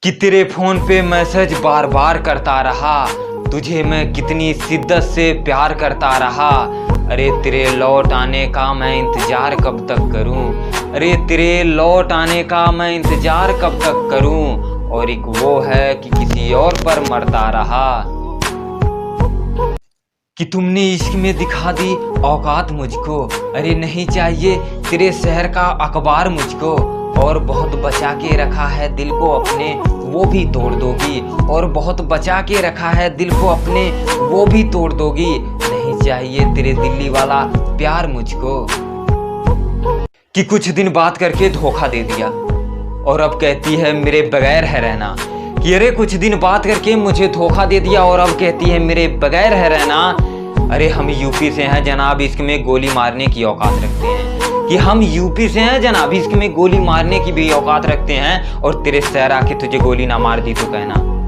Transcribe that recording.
कि तेरे फोन पे मैसेज बार बार करता रहा, तुझे मैं कितनी शिद्दत से प्यार करता रहा। अरे तेरे लौट आने का मैं इंतजार कब तक करूं, अरे तेरे लौट आने का मैं इंतजार कब तक करूं। और एक वो है कि किसी और पर मरता रहा, कि तुमने इश्क में दिखा दी औकात मुझको। अरे नहीं चाहिए तेरे शहर का अखबार मुझको, और बहुत बचा के रखा है दिल को अपने, वो भी तोड़ दोगी। और बहुत बचा के रखा है दिल को अपने, वो भी तोड़ दोगी। नहीं चाहिए तेरे दिल्ली वाला प्यार मुझको, कि कुछ दिन बात करके धोखा दे दिया और अब कहती है मेरे बगैर है रहना। कि अरे कुछ दिन बात करके मुझे धोखा दे दिया और अब कहती है मेरे बगैर है रहना। अरे हम यूपी से हैं जनाब, इश्क में गोली मारने की औकात रखते हैं। कि हम यूपी से हैं जनाब, इश्क में गोली मारने की भी औकात रखते हैं। और तेरे शहर आके तुझे गोली ना मार दी तो कहना।